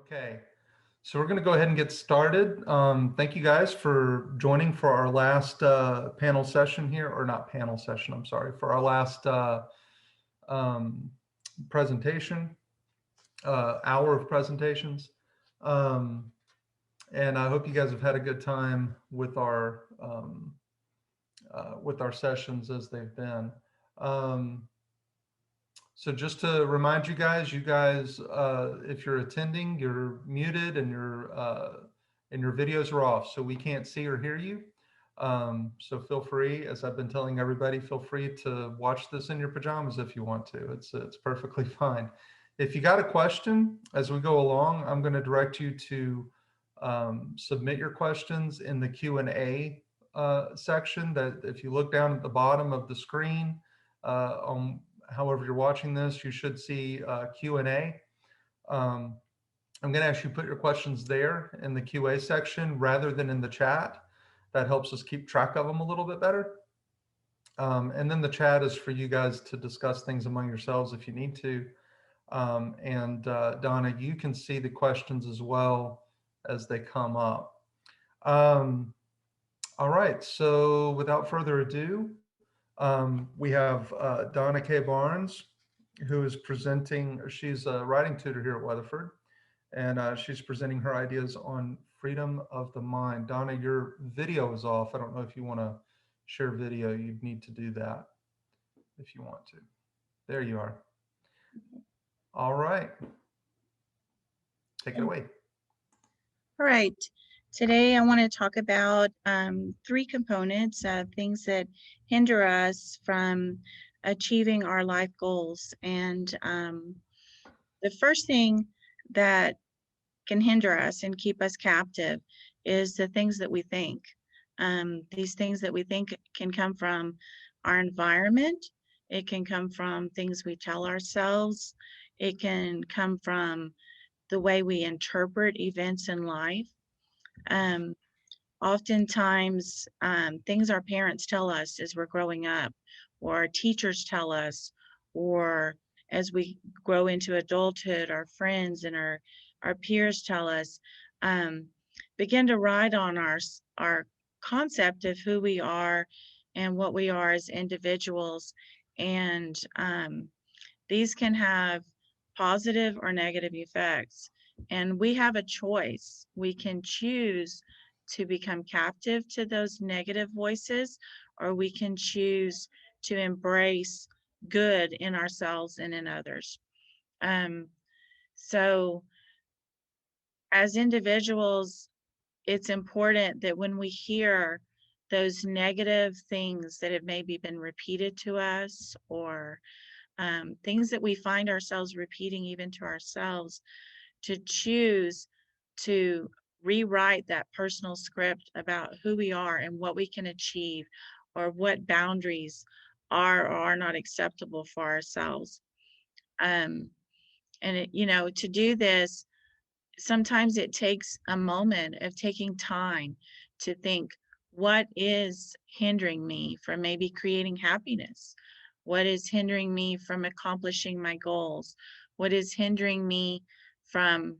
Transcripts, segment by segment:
Okay, so we're going to go ahead and get started. Thank you guys for joining for our last panel session here, or not panel session, I'm sorry, for our last um, presentation, hour of presentations. And I hope you guys have had a good time with our sessions as they've been. So just to remind you guys, if you're attending, you're muted and your videos are off, so we can't see or hear you. So feel free, as I've been telling everybody, feel free to watch this in your pajamas if you want to. It's perfectly fine. If you got a question as we go along, I'm going to direct you to submit your questions in the Q&A section. That if you look down at the bottom of the screen, however you're watching this, you should see Q&A. I'm going to ask you to put your questions there in the QA section rather than in the chat. That helps us keep track of them a little bit better. And then the chat is for you guys to discuss things among yourselves if you need to. And Donna, you can see the questions as well as they come up. All right, so without further ado, we have Donna K. Barnes, who is presenting. She's a writing tutor here at Weatherford, and she's presenting her ideas on freedom of the mind. Donna, your video is off. I don't know if you want to share video. You'd need to do that if you want to. There you are. All right. Take it away. All right. Today I want to talk about three components of things that hinder us from achieving our life goals. And the first thing that can hinder us and keep us captive is the things that we think. These things that we think can come from our environment. It can come from things we tell ourselves. It can come from the way we interpret events in life. Oftentimes, things our parents tell us as we're growing up, or our teachers tell us, or as we grow into adulthood, our friends and our peers tell us, begin to ride on our concept of who we are and what we are as individuals. And these can have positive or negative effects. And we have a choice. We can choose to become captive to those negative voices, or we can choose to embrace good in ourselves and in others. So as individuals, it's important that when we hear those negative things that have maybe been repeated to us, or things that we find ourselves repeating even to ourselves, to choose to rewrite that personal script about who we are and what we can achieve, or what boundaries are or are not acceptable for ourselves. And to do this, sometimes it takes a moment of taking time to think, what is hindering me from maybe creating happiness? What is hindering me from accomplishing my goals? What is hindering me from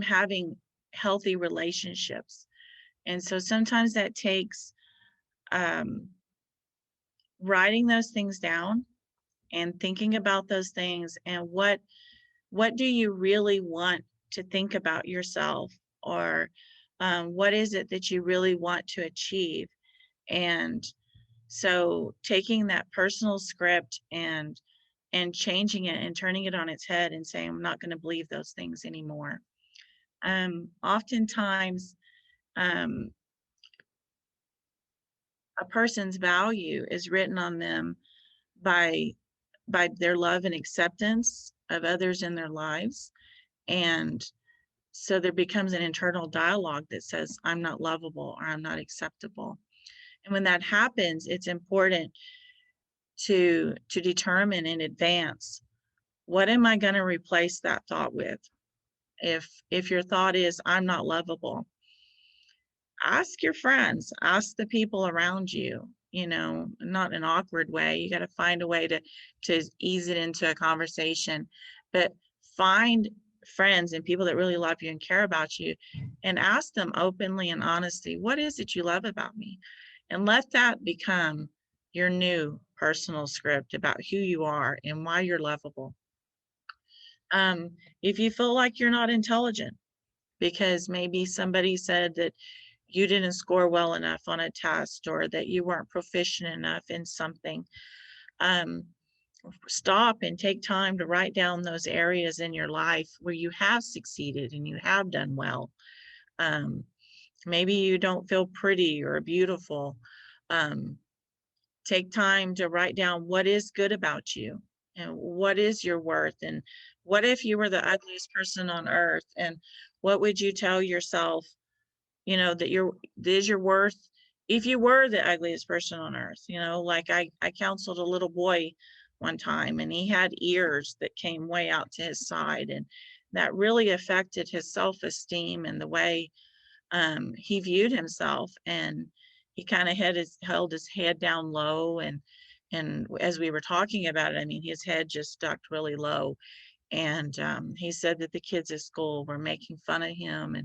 having healthy relationships? And so sometimes that takes writing those things down and thinking about those things, and what do you really want to think about yourself, or what is it that you really want to achieve? And so taking that personal script and changing it and turning it on its head and saying, I'm not going to believe those things anymore. Oftentimes, a person's value is written on them by their love and acceptance of others in their lives. And so there becomes an internal dialogue that says, I'm not lovable, or I'm not acceptable. And when that happens, it's important to determine in advance, what am I going to replace that thought with? If your thought is, I'm not lovable, ask your friends, ask the people around you, not an awkward way. You got to find a way to ease it into a conversation, but find friends and people that really love you and care about you, and ask them openly and honestly, what is it you love about me? And let that become your new personal script about who you are and why you're lovable. If you feel like you're not intelligent because maybe somebody said that you didn't score well enough on a test or that you weren't proficient enough in something, um, stop and take time to write down those areas in your life where you have succeeded and you have done well. Um, Maybe you don't feel pretty or beautiful. Um, Take time to write down what is good about you and what is your worth. And what if you were the ugliest person on earth? And what would you tell yourself, that is your worth if you were the ugliest person on earth? Like I counseled a little boy one time, and he had ears that came way out to his side, and that really affected his self-esteem and the way he viewed himself. And he kind of held his head down low, and as we were talking about it, I mean, his head just stuck really low. And he said that the kids at school were making fun of him,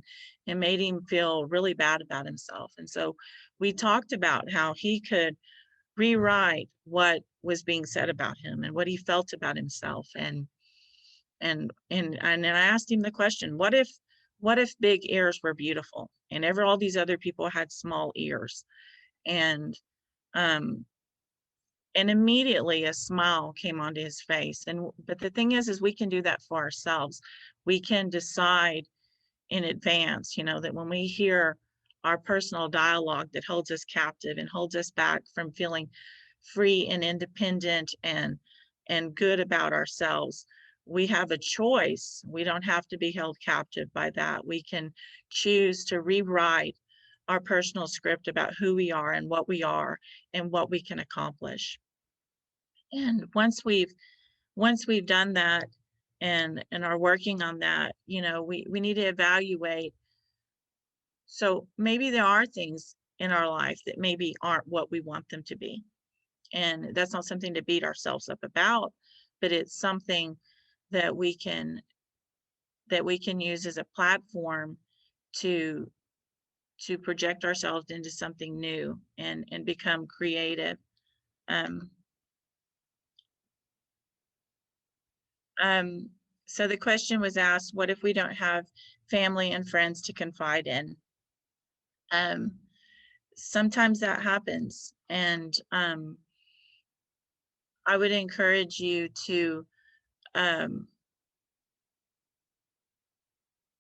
and made him feel really bad about himself. And so we talked about how he could rewrite what was being said about him and what he felt about himself. And then I asked him the question, what if big ears were beautiful and all these other people had small ears? And um and immediately a smile came onto his face. But the thing is we can do that for ourselves. We can decide in advance, that when we hear our personal dialogue that holds us captive and holds us back from feeling free and independent and good about ourselves, we have a choice. We don't have to be held captive by that. We can choose to rewrite our personal script about who we are and what we can accomplish. And once we've done that and are working on that, we need to evaluate. So maybe there are things in our life that maybe aren't what we want them to be. And that's not something to beat ourselves up about, but it's something that we can use as a platform to project ourselves into something new and become creative. Um, um, so the question was asked, what if we don't have family and friends to confide in? Um, Sometimes that happens, and I would encourage you to um,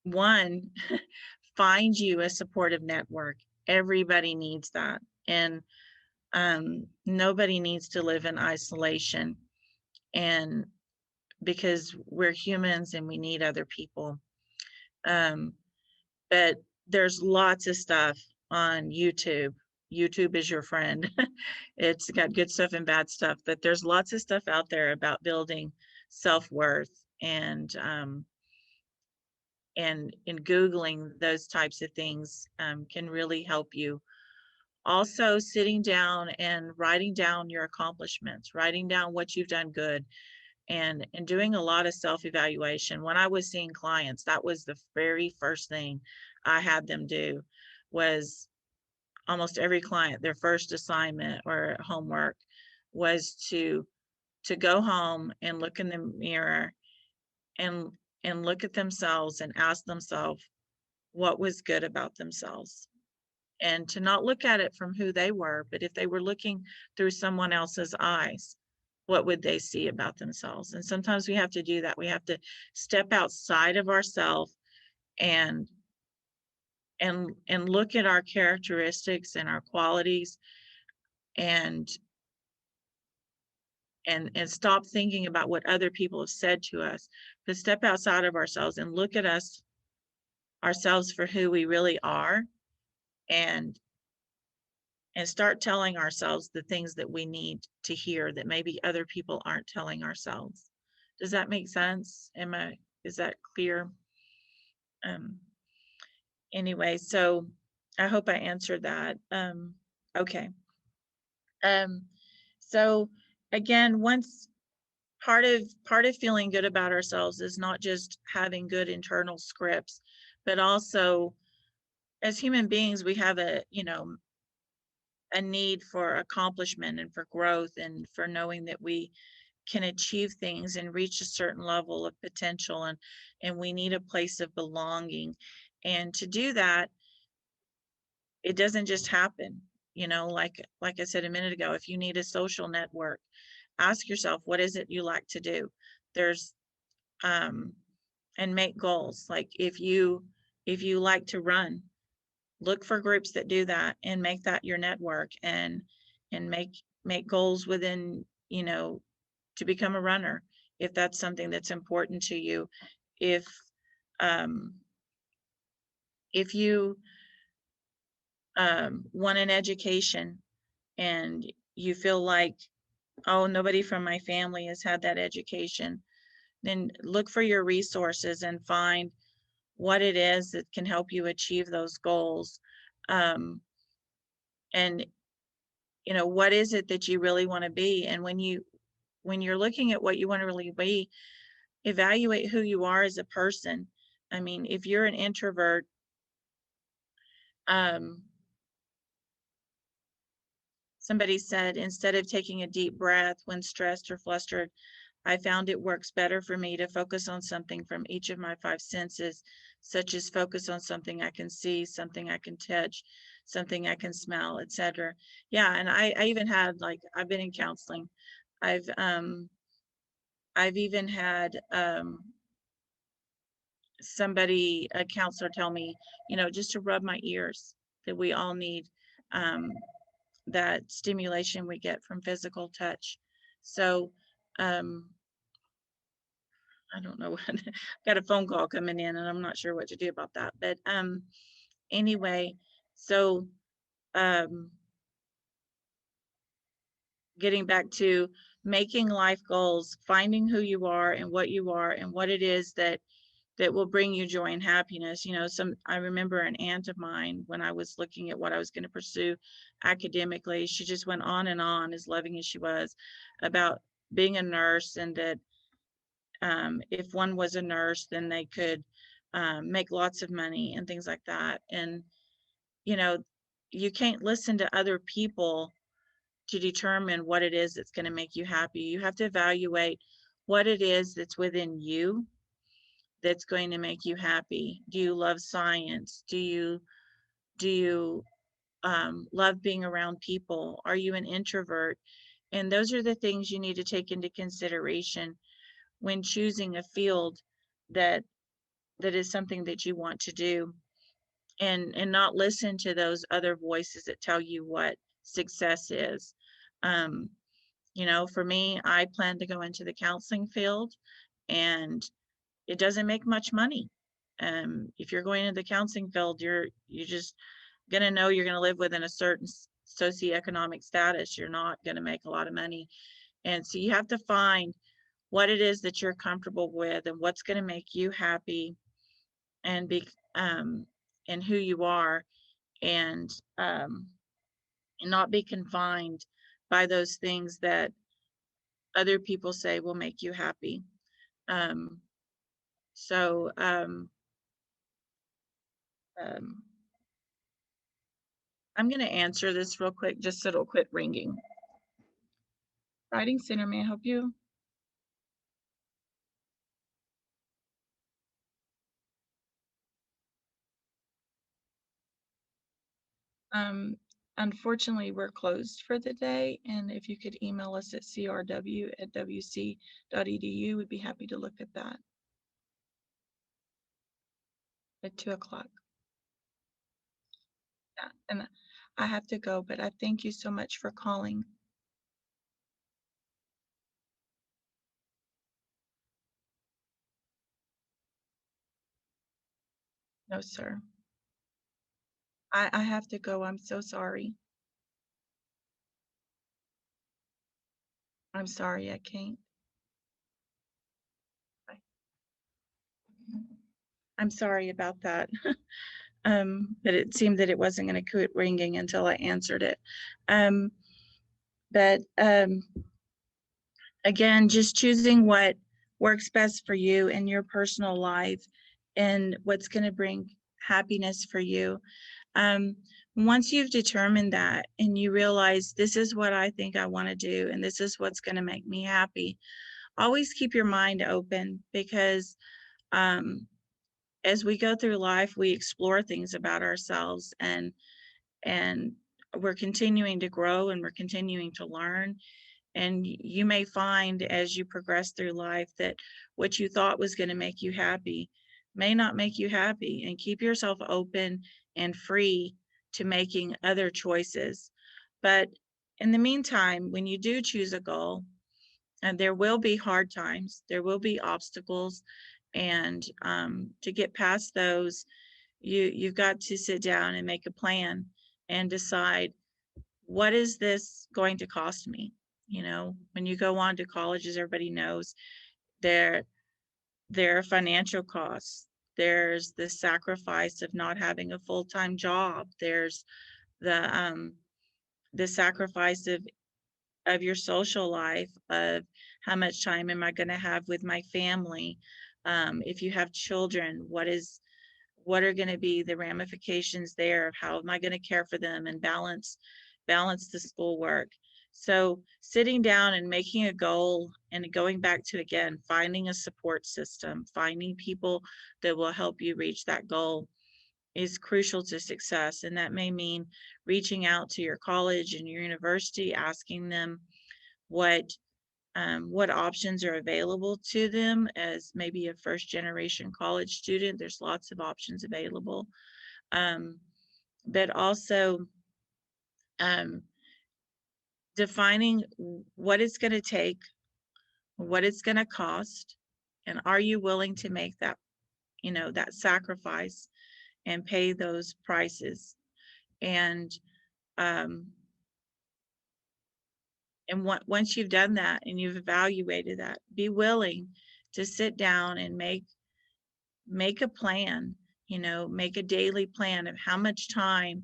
one, find you a supportive network. Everybody needs that, and nobody needs to live in isolation. And because we're humans and we need other people. Um, but there's lots of stuff on YouTube. YouTube is your friend. It's got good stuff and bad stuff, but there's lots of stuff out there about building self-worth, and in Googling those types of things can really help you. Also, sitting down and writing down your accomplishments, writing down what you've done good, and doing a lot of self-evaluation. When I was seeing clients, that was the very first thing I had them do. Was almost every client, their first assignment or homework was to go home and look in the mirror and look at themselves and ask themselves what was good about themselves, and to not look at it from who they were, but if they were looking through someone else's eyes, what would they see about themselves? And sometimes we have to do that. We have to step outside of ourselves and look at our characteristics and our qualities, and and stop thinking about what other people have said to us, but step outside of ourselves and look at ourselves for who we really are, and start telling ourselves the things that we need to hear that maybe other people aren't telling ourselves. Does that make sense? Is that clear? Um, anyway, so I hope I answered that. Okay. So again, once part of feeling good about ourselves is not just having good internal scripts, but also as human beings, we have a, a need for accomplishment and for growth and for knowing that we can achieve things and reach a certain level of potential, and we need a place of belonging. And to do that, it doesn't just happen. Like I said a minute ago, if you need a social network, ask yourself, what is it you like to do? There's and make goals. Like if you like to run, look for groups that do that and make that your network, and make goals within, to become a runner if that's something that's important to you. If um if you want an education and you feel like, oh, nobody from my family has had that education, then look for your resources and find what it is that can help you achieve those goals. And what is it that you really want to be? And when you're looking at what you want to really be, evaluate who you are as a person. I mean, if you're an introvert, um, somebody said, instead of taking a deep breath when stressed or flustered, I found it works better for me to focus on something from each of my five senses, such as focus on something I can see, something I can touch, something I can smell, etc. Yeah, and I even had, like, I've been in counseling. I've I've even had somebody, a counselor, tell me, just to rub my ears, that we all need um, that stimulation we get from physical touch. So um, I don't know what, got a phone call coming in and I'm not sure what to do about that. But anyway, so um, getting back to making life goals, finding who you are and what you are and what it is that will bring you joy and happiness. I remember an aunt of mine, when I was looking at what I was going to pursue academically, she just went on and on, as loving as she was, about being a nurse, and that if one was a nurse, then they could make lots of money and things like that. And, you know, you can't listen to other people to determine what it is that's going to make you happy. You have to evaluate what it is that's within you that's going to make you happy. Do you love science? Do you love being around people? Are you an introvert? And those are the things you need to take into consideration when choosing a field that is something that you want to do, and not listen to those other voices that tell you what success is. Um, for me, I plan to go into the counseling field, and it doesn't make much money. If you're going into the counseling field, you're just gonna know you're gonna live within a certain socioeconomic status. You're not gonna make a lot of money, and so you have to find what it is that you're comfortable with and what's gonna make you happy, and be and who you are, and not be confined by those things that other people say will make you happy. Um, so um, I'm going to answer this real quick, just so it'll quit ringing. Writing Center, may I help you? Um, Unfortunately, we're closed for the day, and if you could email us at crw@wc.edu, we'd be happy to look at that at 2:00. Yeah, and I have to go, but I thank you so much for calling. No, sir. I have to go. I'm so sorry. I'm sorry, I can't. Bye. I'm sorry about that. But it seemed that it wasn't going to quit ringing until I answered it. Um, But again, just choosing what works best for you in your personal life and what's going to bring happiness for you. Once you've determined that and you realize this is what I think I want to do and this is what's going to make me happy, always keep your mind open, because as we go through life, we explore things about ourselves, and we're continuing to grow and we're continuing to learn. And you may find as you progress through life that what you thought was going to make you happy may not make you happy, and keep yourself open and free to making other choices. But in the meantime, when you do choose a goal, and there will be hard times, there will be obstacles, and to get past those, you've got to sit down and make a plan and decide, what is this going to cost me? You know, when you go on to college, as everybody knows, there are financial costs. There's the sacrifice of not having a full-time job. There's the sacrifice of your social life, of how much time am I going to have with my family. If you have children, what are going to be the ramifications there of how am I going to care for them and balance the schoolwork. So sitting down and making a goal, and going back to, again, finding a support system, finding people that will help you reach that goal, is crucial to success. And that may mean reaching out to your college and your university, asking them what options are available to them. As maybe a first generation college student, there's lots of options available. But also defining what it's going to take, what it's going to cost, and are you willing to make that, that sacrifice and pay those prices. And once you've done that and you've evaluated that, be willing to sit down and make a plan, make a daily plan of how much time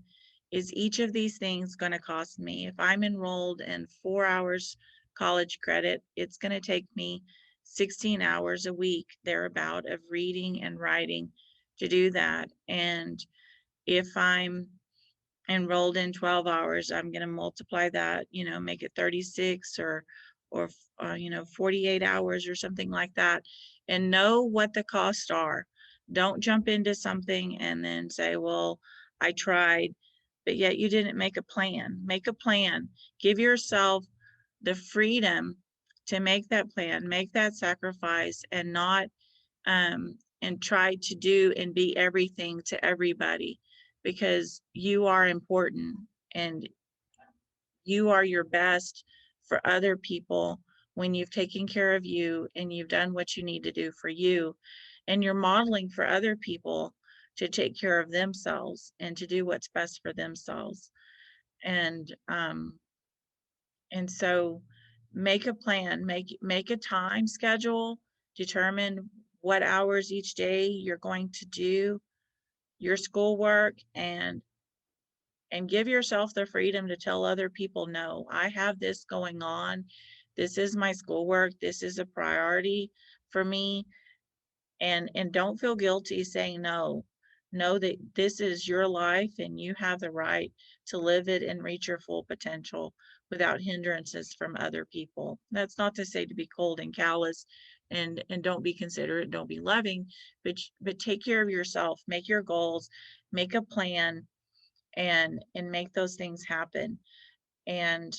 is each of these things going to cost me. If I'm enrolled in 4 hours college credit, it's going to take me 16 hours a week, thereabout, of reading and writing to do that. And if I'm enrolled in 12 hours, I'm going to multiply that, make it 36 or 48 hours or something like that, and know what the costs are. Don't jump into something and then say, well, I tried, but yet you didn't make a plan. Make a plan. Give yourself the freedom to make that plan, make that sacrifice, and not and try to do and be everything to everybody, because you are important and you are your best for other people when you've taken care of you and you've done what you need to do for you, and you're modeling for other people to take care of themselves and to do what's best for themselves. And so make a plan, make a time schedule, determine what hours each day you're going to do your schoolwork, and give yourself the freedom to tell other people, no, I have this going on. This is my schoolwork. This is a priority for me. And don't feel guilty saying no. Know that this is your life and you have the right to live it and reach your full potential without hindrances from other people. That's not to say to be cold and callous and don't be considerate, don't be loving, but take care of yourself, make your goals, make a plan, and make those things happen. And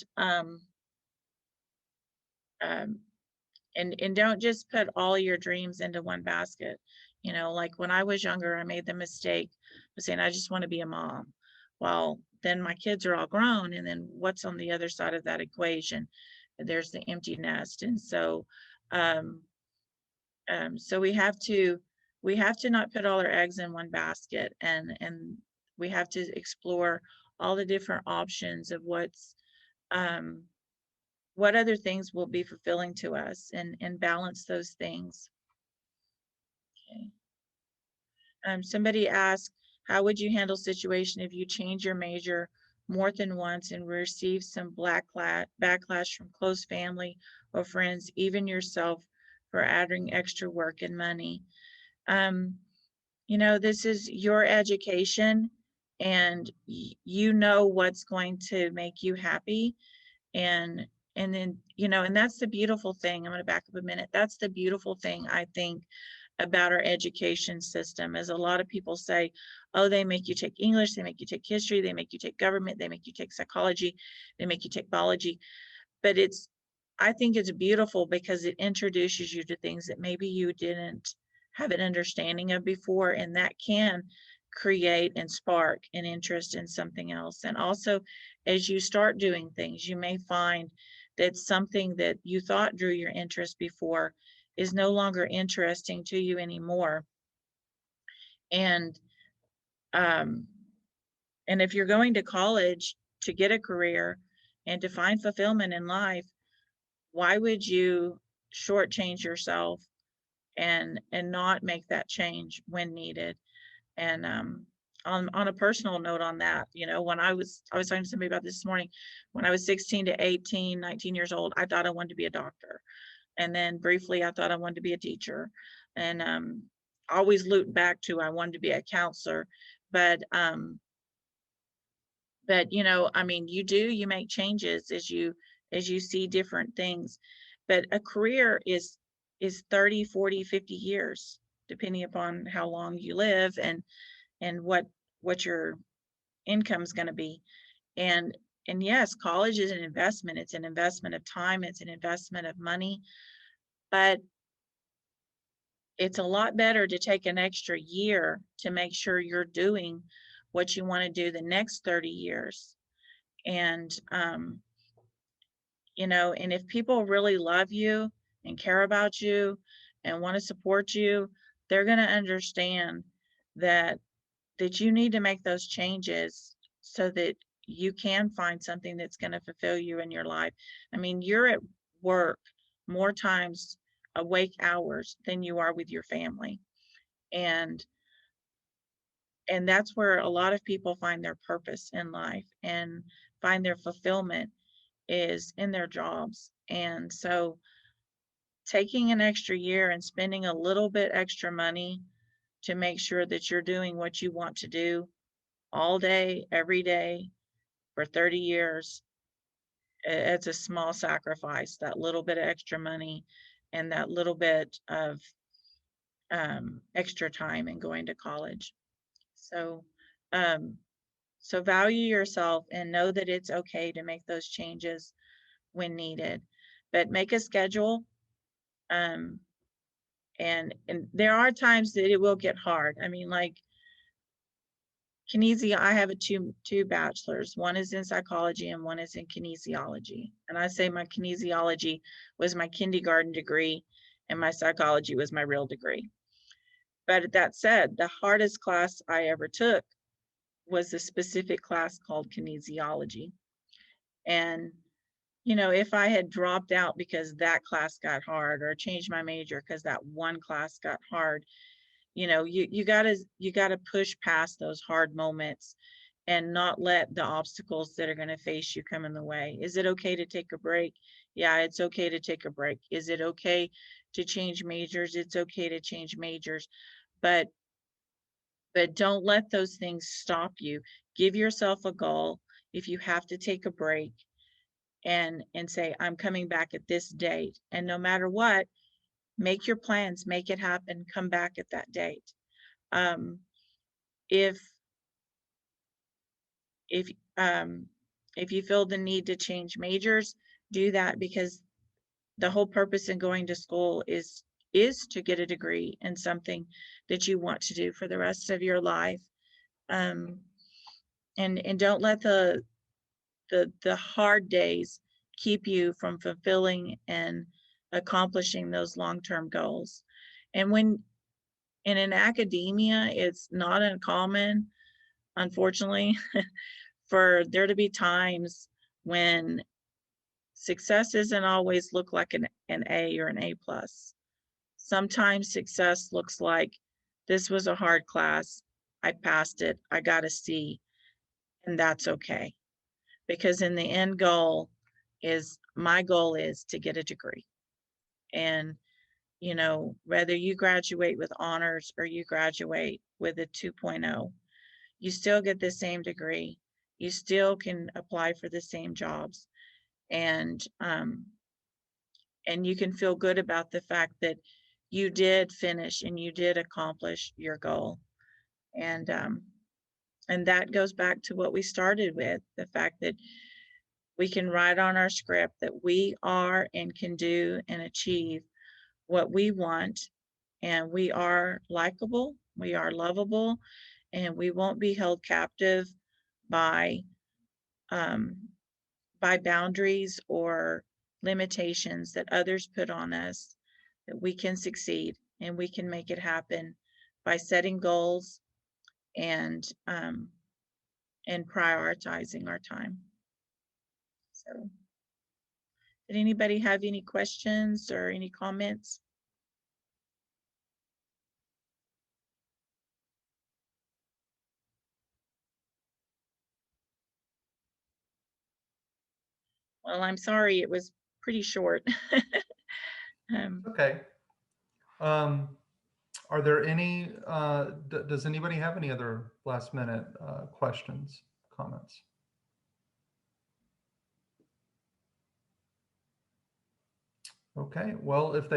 and don't just put all your dreams into one basket. Like when I was younger, I made the mistake of saying, I just want to be a mom. Well, then my kids are all grown, and then what's on the other side of that equation? There's the empty nest. And so so we have to not put all our eggs in one basket, and we have to explore all the different options of what other things will be fulfilling to us, and balance those things. Okay. Somebody asked, how would you handle situation if you change your major more than once and receive some backlash from close family or friends, even yourself, for adding extra work and money. You know, this is your education, and you know what's going to make you happy. And then, you know, and that's the beautiful thing. I'm going to back up a minute. That's the beautiful thing, I think, about our education system, is a lot of people say, oh, they make you take English, they make you take history, they make you take government, they make you take psychology, they make you take biology. But I think it's beautiful because it introduces you to things that maybe you didn't have an understanding of before, and that can create and spark an interest in something else. And also, as you start doing things, you may find that something that you thought drew your interest before is no longer interesting to you anymore. And um, and if you're going to college to get a career and to find fulfillment in life, why would you shortchange yourself and not make that change when needed? And on a personal note on that, you know, when I was talking to somebody about this morning, when I was 16 to 18, 19 years old, I thought I wanted to be a doctor. And then briefly, I thought I wanted to be a teacher, and always looped back to I wanted to be a counselor. But you know, I mean, you make changes as you see different things. But a career is 30, 40, 50 years, depending upon how long you live and what your income's going to be. And yes, college is an investment. It's an investment of time, it's an investment of money, but it's a lot better to take an extra year to make sure you're doing what you want to do the next 30 years. And you know, and if people really love you and care about you and want to support you, they're going to understand that you need to make those changes so that you can find something that's going to fulfill you in your life. I mean, you're at work more times, awake hours, than you are with your family. And that's where a lot of people find their purpose in life and find their fulfillment is in their jobs. And so taking an extra year and spending a little bit extra money to make sure that you're doing what you want to do all day, every day for 30 years, it's a small sacrifice, that little bit of extra money and that little bit of extra time in going to college. So, um, so value yourself and know that it's okay to make those changes when needed, but make a schedule. Um, and there are times that it will get hard. I mean, like I have two bachelors. One is in psychology and one is in kinesiology. And I say my kinesiology was my kindergarten degree and my psychology was my real degree. But that said, the hardest class I ever took was a specific class called kinesiology. And, you know, if I had dropped out because that class got hard or changed my major because that one class got hard, you know, you gotta push past those hard moments and not let the obstacles that are going to face you come in the way. Is it okay to take a break? Yeah, it's okay to take a break. Is it okay to change majors? It's okay to change majors, but don't let those things stop you. Give yourself a goal. If you have to take a break and say, I'm coming back at this date, and no matter what, make your plans, make it happen, come back at that date. Um, if if um, if you feel the need to change majors, do that, because the whole purpose in going to school is to get a degree in something that you want to do for the rest of your life. Um, and don't let the hard days keep you from fulfilling and accomplishing those long-term goals. And in academia, it's not uncommon, unfortunately, for there to be times when success doesn't always look like an A or an A plus. Sometimes success looks like, this was a hard class, I passed it, I got a C, and that's okay. because in the end goal is, my goal is to get a degree. And, you know, whether you graduate with honors or you graduate with a 2.0, you still get the same degree. You still can apply for the same jobs. And you can feel good about the fact that you did finish and you did accomplish your goal. And that goes back to what we started with, the fact that we can write on our script that we are and can do and achieve what we want, and we are likable, we are lovable, and we won't be held captive by um, boundaries or limitations that others put on us. That we can succeed and we can make it happen by setting goals and prioritizing our time. So, did anybody have any questions or any comments? Well, I'm sorry, it was pretty short. Okay. Are there any, does anybody have any other last minute questions, comments? Okay, well, if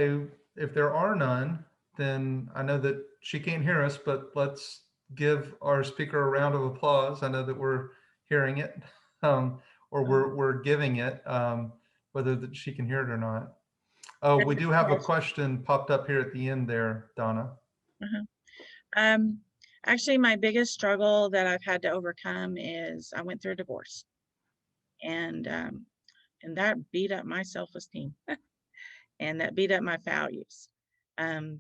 there are none, then I know that she can't hear us, but let's give our speaker a round of applause. I know that we're hearing it, or we're giving it, whether that she can hear it or not. Oh, we do have a question popped up here at the end there, Donna. Actually, my biggest struggle that I've had to overcome is I went through a divorce, and that beat up my self-esteem, and that beat up my values,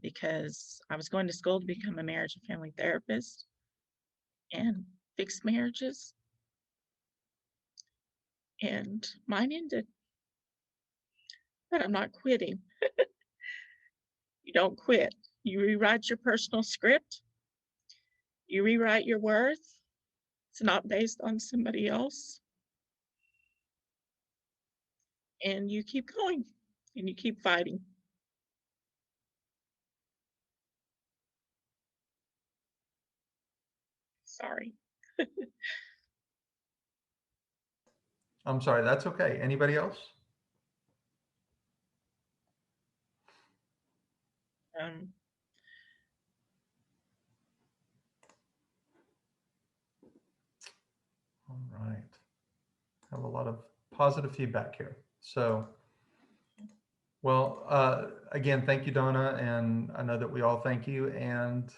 because I was going to school to become a marriage and family therapist and fix marriages, and mine ended. But I'm not quitting. You don't quit. You rewrite your personal script. You rewrite your worth. It's not based on somebody else. And you keep going and you keep fighting. Sorry. I'm sorry, that's okay. Anybody else? Um, All right. Have a lot of positive feedback here. So, well, again, thank you, Donna, and I know that we all thank you. And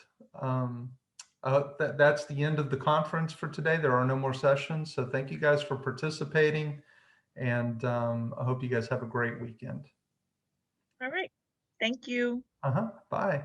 that's the end of the conference for today. There are no more sessions. So thank you guys for participating, and I hope you guys have a great weekend. all right. Thank you. Bye.